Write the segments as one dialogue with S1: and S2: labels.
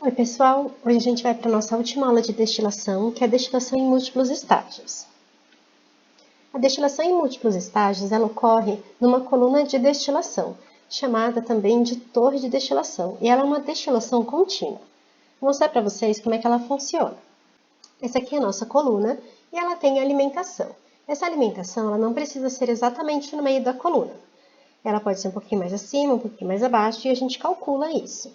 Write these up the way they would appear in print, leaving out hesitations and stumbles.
S1: Oi pessoal, hoje a gente vai para a nossa última aula de destilação, que é a destilação em múltiplos estágios. A destilação em múltiplos estágios, ela ocorre numa coluna de destilação, chamada também de torre de destilação, e ela é uma destilação contínua. Vou mostrar para vocês como é que ela funciona. Essa aqui é a nossa coluna e ela tem alimentação. Essa alimentação ela não precisa ser exatamente no meio da coluna. Ela pode ser um pouquinho mais acima, um pouquinho mais abaixo, e a gente calcula isso.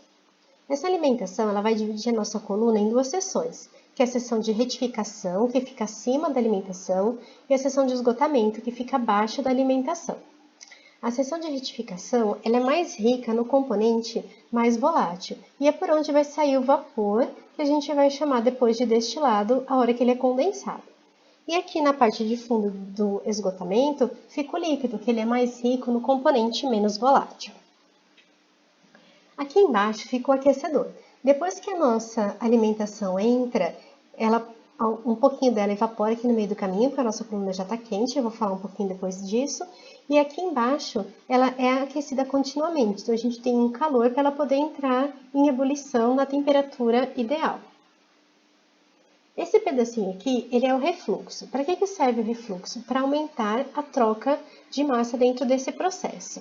S1: Essa alimentação ela vai dividir a nossa coluna em duas seções, que é a seção de retificação, que fica acima da alimentação, e a seção de esgotamento, que fica abaixo da alimentação. A seção de retificação ela é mais rica no componente mais volátil, e é por onde vai sair o vapor, que a gente vai chamar depois de destilado, a hora que ele é condensado. E aqui na parte de fundo do esgotamento, fica o líquido, que ele é mais rico no componente menos volátil. Aqui embaixo fica o aquecedor. Depois que a nossa alimentação entra, um pouquinho dela evapora aqui no meio do caminho, porque a nossa coluna já está quente, eu vou falar um pouquinho depois disso. E aqui embaixo, ela é aquecida continuamente, então a gente tem um calor para ela poder entrar em ebulição na temperatura ideal. Esse pedacinho aqui, ele é o refluxo. Para que serve o refluxo? Para aumentar a troca de massa dentro desse processo.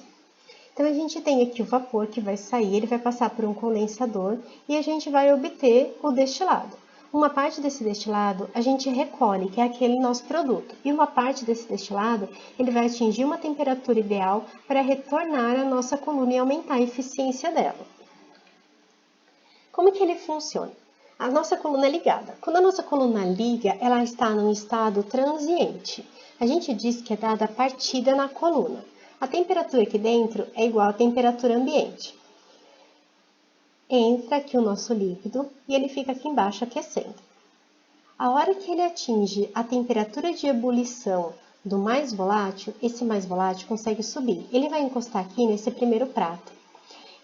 S1: Então, a gente tem aqui o vapor que vai sair, ele vai passar por um condensador e a gente vai obter o destilado. Uma parte desse destilado a gente recolhe, que é aquele nosso produto. E uma parte desse destilado, ele vai atingir uma temperatura ideal para retornar à nossa coluna e aumentar a eficiência dela. Como que ele funciona? A nossa coluna é ligada. Quando a nossa coluna liga, ela está num estado transiente. A gente diz que é dada a partida na coluna. A temperatura aqui dentro é igual à temperatura ambiente. Entra aqui o nosso líquido e ele fica aqui embaixo aquecendo. A hora que ele atinge a temperatura de ebulição do mais volátil, esse mais volátil consegue subir. Ele vai encostar aqui nesse primeiro prato.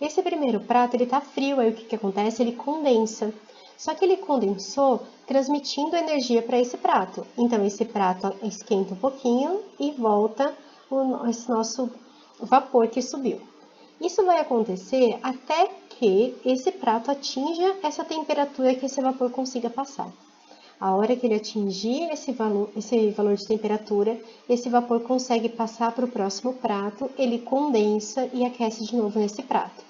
S1: Esse primeiro prato ele está frio, aí o que acontece? Ele condensa. Só que ele condensou transmitindo energia para esse prato. Então esse prato esquenta um pouquinho e volta esse nosso vapor que subiu. Isso vai acontecer até que esse prato atinja essa temperatura que esse vapor consiga passar. A hora que ele atingir esse valor de temperatura, esse vapor consegue passar para o próximo prato, ele condensa e aquece de novo nesse prato.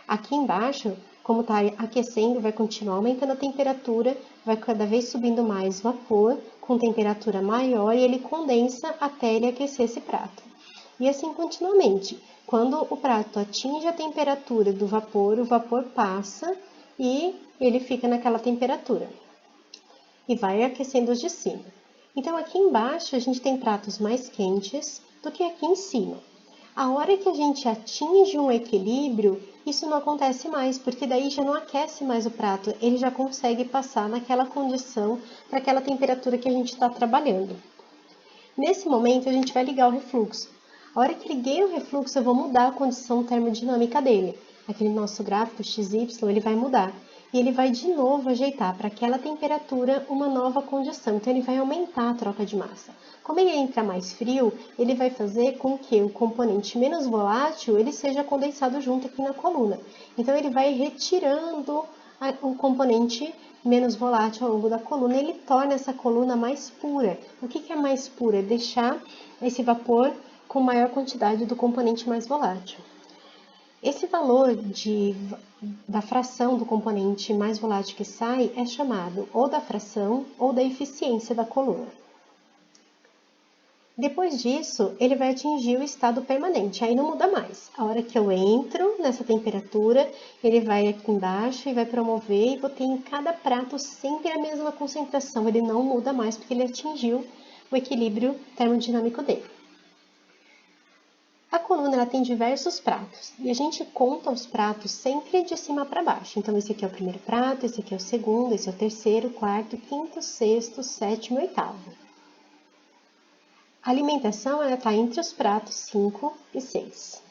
S1: Aqui embaixo, como está aquecendo, vai continuar aumentando a temperatura, vai cada vez subindo mais vapor, com temperatura maior, e ele condensa até ele aquecer esse prato. E assim continuamente. Quando o prato atinge a temperatura do vapor, o vapor passa e ele fica naquela temperatura. E vai aquecendo os de cima. Então, aqui embaixo, a gente tem pratos mais quentes do que aqui em cima. A hora que a gente atinge um equilíbrio, isso não acontece mais, porque daí já não aquece mais o prato, ele já consegue passar naquela condição, para aquela temperatura que a gente está trabalhando. Nesse momento, a gente vai ligar o refluxo. A hora que liguei o refluxo, eu vou mudar a condição termodinâmica dele. Aquele nosso gráfico XY, ele vai mudar. E ele vai de novo ajeitar para aquela temperatura uma nova condição. Então, ele vai aumentar a troca de massa. Como ele entra mais frio, ele vai fazer com que o componente menos volátil ele seja condensado junto aqui na coluna. Então, ele vai retirando o componente menos volátil ao longo da coluna, ele torna essa coluna mais pura. O que é mais pura? É deixar esse vapor com maior quantidade do componente mais volátil. Esse valor da fração do componente mais volátil que sai é chamado ou da fração ou da eficiência da coluna. Depois disso, ele vai atingir o estado permanente, aí não muda mais. A hora que eu entro nessa temperatura, ele vai aqui embaixo e vai promover, e vou ter em cada prato sempre a mesma concentração, ele não muda mais porque ele atingiu o equilíbrio termodinâmico dele. A coluna ela tem diversos pratos, e a gente conta os pratos sempre de cima para baixo. Então, esse aqui é o primeiro prato, esse aqui é o segundo, esse é o terceiro, quarto, quinto, sexto, sétimo e oitavo. A alimentação está entre os pratos 5 e 6.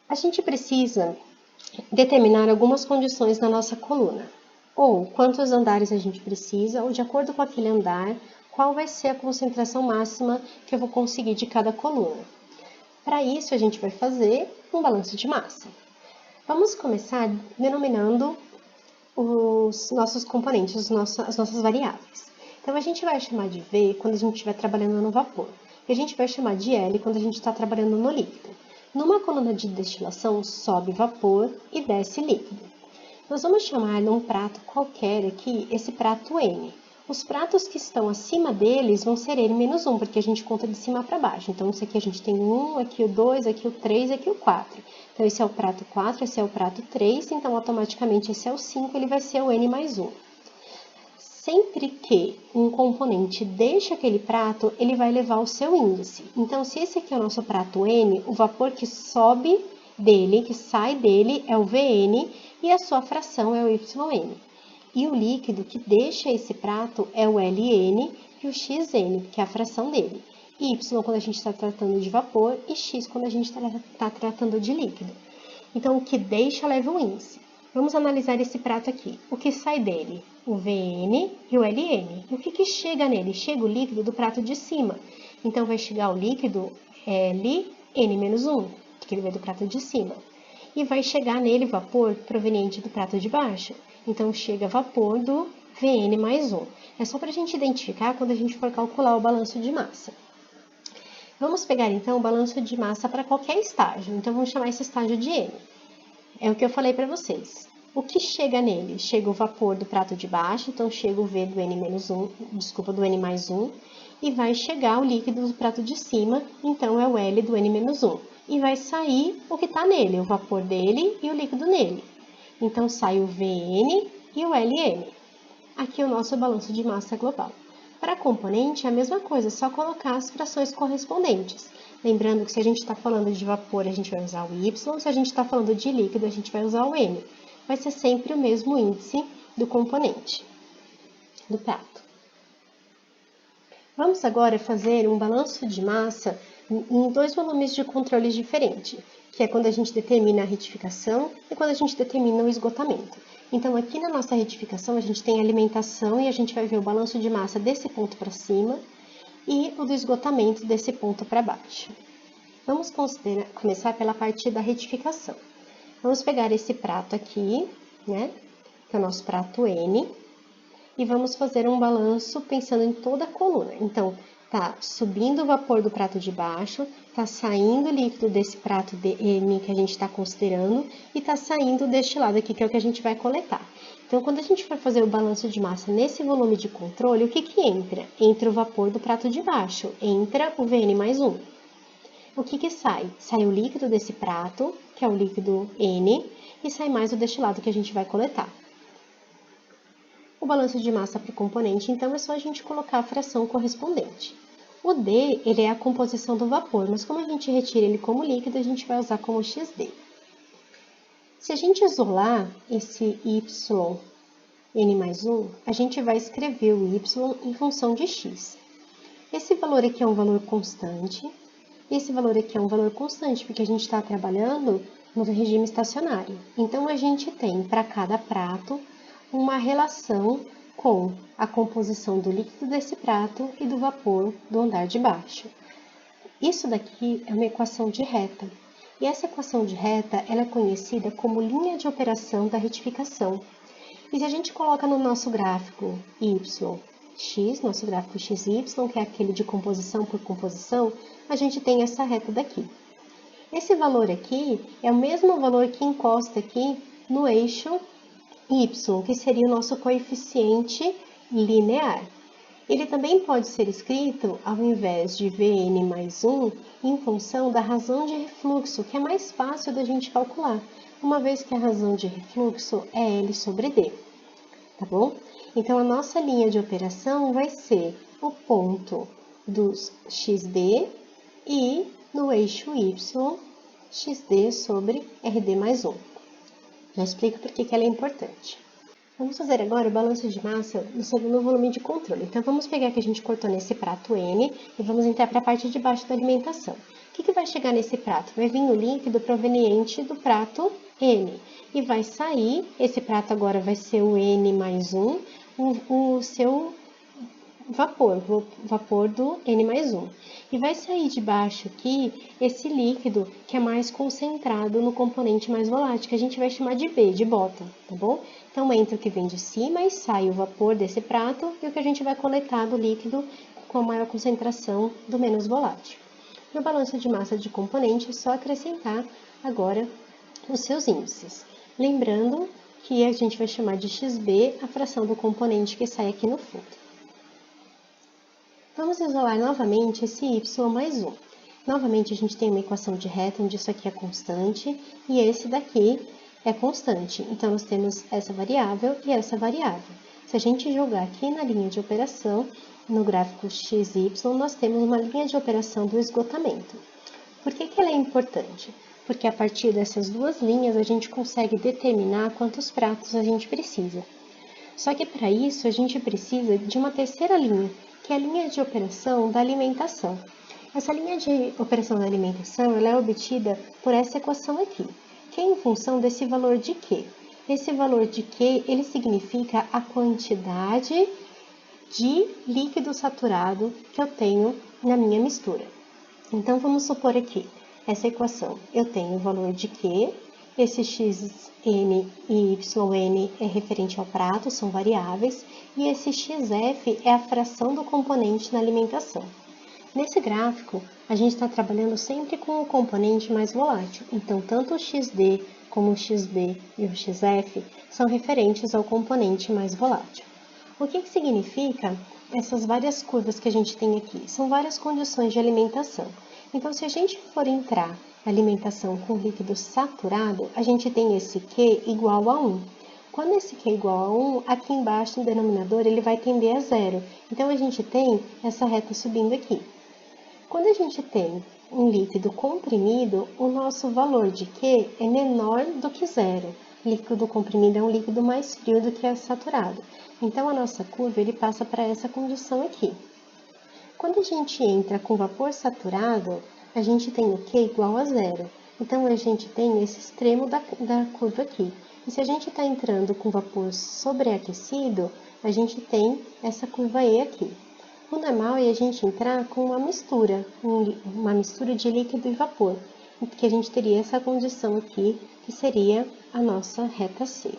S1: A gente precisa determinar algumas condições na nossa coluna. Ou quantos andares a gente precisa, ou de acordo com aquele andar, qual vai ser a concentração máxima que eu vou conseguir de cada coluna. Para isso, a gente vai fazer um balanço de massa. Vamos começar denominando os nossos componentes, as nossas variáveis. Então, a gente vai chamar de V quando a gente estiver trabalhando no vapor. E a gente vai chamar de L quando a gente está trabalhando no líquido. Numa coluna de destilação, sobe vapor e desce líquido. Nós vamos chamar num prato qualquer aqui, esse prato N. Os pratos que estão acima deles vão ser N-1, porque a gente conta de cima para baixo. Então, isso aqui a gente tem o 1, aqui o 2, aqui o 3, aqui o 4. Então, esse é o prato 4, esse é o prato 3, então, automaticamente, esse é o 5, ele vai ser o N+1. Sempre que um componente deixa aquele prato, ele vai levar o seu índice. Então, se esse aqui é o nosso prato N, o vapor que sobe dele, que sai dele, é o Vn, e a sua fração é o Yn. E o líquido que deixa esse prato é o Ln e o Xn, que é a fração dele. Y quando a gente está tratando de vapor e X quando a gente está tratando de líquido. Então, o que deixa leva o índice. Vamos analisar esse prato aqui. O que sai dele? O Vn e o Ln. E o que chega nele? Chega o líquido do prato de cima. Então, vai chegar o líquido Ln-1, que ele veio do prato de cima. E vai chegar nele vapor proveniente do prato de baixo. Então, chega vapor do Vn+1. É só para a gente identificar quando a gente for calcular o balanço de massa. Vamos pegar, então, o balanço de massa para qualquer estágio. Então, vamos chamar esse estágio de N. É o que eu falei para vocês. O que chega nele? Chega o vapor do prato de baixo, então chega o V do N-1, do N+1, e vai chegar o líquido do prato de cima, então é o L do N-1. E vai sair o que está nele, o vapor dele e o líquido nele. Então, sai o Vn e o Ln. Aqui é o nosso balanço de massa global. Para componente, é a mesma coisa, é só colocar as frações correspondentes. Lembrando que se a gente está falando de vapor, a gente vai usar o Y, se a gente está falando de líquido, a gente vai usar o N. Vai ser sempre o mesmo índice do componente, do prato. Vamos agora fazer um balanço de massa em dois volumes de controle diferentes, que é quando a gente determina a retificação e quando a gente determina o esgotamento. Então, aqui na nossa retificação, a gente tem a alimentação e a gente vai ver o balanço de massa desse ponto para cima e o do esgotamento desse ponto para baixo. Vamos começar pela parte da retificação. Vamos pegar esse prato aqui, né, que é o nosso prato N, e vamos fazer um balanço pensando em toda a coluna. Então, tá subindo o vapor do prato de baixo, tá saindo o líquido desse prato N que a gente está considerando e tá saindo deste lado aqui, que é o que a gente vai coletar. Então, quando a gente for fazer o balanço de massa nesse volume de controle, o que entra? Entra o vapor do prato de baixo, entra o Vn+1. O que sai? Sai o líquido desse prato, que é o líquido N, e sai mais o destilado que a gente vai coletar. O balanço de massa para o componente, então, é só a gente colocar a fração correspondente. O D, ele é a composição do vapor, mas como a gente retira ele como líquido, a gente vai usar como XD. Se a gente isolar esse Yn+1, a gente vai escrever o Y em função de X. Esse valor aqui é um valor constante, e esse valor aqui é um valor constante, porque a gente está trabalhando no regime estacionário. Então, a gente tem para cada prato uma relação com a composição do líquido desse prato e do vapor do andar de baixo. Isso daqui é uma equação de reta. E essa equação de reta ela é conhecida como linha de operação da retificação. E se a gente coloca no nosso gráfico X, nosso gráfico XY, que é aquele de composição por composição, a gente tem essa reta daqui. Esse valor aqui é o mesmo valor que encosta aqui no eixo Y, que seria o nosso coeficiente linear. Ele também pode ser escrito, ao invés de Vn+1, em função da razão de refluxo, que é mais fácil da gente calcular, uma vez que a razão de refluxo é L sobre D, tá bom? Então, a nossa linha de operação vai ser o ponto dos XD e no eixo Y, XD sobre RD+1. Já explico por que ela é importante. Vamos fazer agora o balanço de massa no volume de controle. Então, vamos pegar o que a gente cortou nesse prato N e vamos entrar para a parte de baixo da alimentação. O que vai chegar nesse prato? Vai vir o líquido proveniente do prato N. E vai sair, esse prato agora vai ser o N+1, o seu vapor do N+1. E vai sair de baixo aqui esse líquido que é mais concentrado no componente mais volátil, que a gente vai chamar de B, de bottom, tá bom? Então entra o que vem de cima e sai o vapor desse prato e o que a gente vai coletar do líquido com a maior concentração do menos volátil. No balanço de massa de componente é só acrescentar agora os seus índices. Lembrando que a gente vai chamar de XB a fração do componente que sai aqui no fundo. Vamos isolar novamente esse y+1. Novamente a gente tem uma equação de reta onde isso aqui é constante e esse daqui é constante. Então nós temos essa variável e essa variável. Se a gente jogar aqui na linha de operação, no gráfico XY, nós temos uma linha de operação do esgotamento. Por que ela é importante? Porque a partir dessas duas linhas a gente consegue determinar quantos pratos a gente precisa. Só que para isso a gente precisa de uma terceira linha, que é a linha de operação da alimentação. Essa linha de operação da alimentação ela é obtida por essa equação aqui, que é em função desse valor de Q. Esse valor de Q ele significa a quantidade de líquido saturado que eu tenho na minha mistura. Então, vamos supor aqui, essa equação, eu tenho o valor de Q, esse xn e yn é referente ao prato, são variáveis, e esse xf é a fração do componente na alimentação. Nesse gráfico, a gente está trabalhando sempre com o componente mais volátil, então tanto o xd como o xb e o xf são referentes ao componente mais volátil. O que significa essas várias curvas que a gente tem aqui? São várias condições de alimentação. Então, se a gente for entrar na alimentação com líquido saturado, a gente tem esse Q igual a 1. Quando esse Q é igual a 1, aqui embaixo no denominador ele vai tender a zero. Então, a gente tem essa reta subindo aqui. Quando a gente tem um líquido comprimido, o nosso valor de Q é menor do que zero. Líquido comprimido é um líquido mais frio do que é saturado. Então, a nossa curva ele passa para essa condição aqui. Quando a gente entra com vapor saturado, a gente tem o Q igual a zero. Então, a gente tem esse extremo da curva aqui. E se a gente está entrando com vapor sobreaquecido, a gente tem essa curva E aqui. O normal é a gente entrar com uma mistura de líquido e vapor, que a gente teria essa condição aqui, que seria a nossa reta C.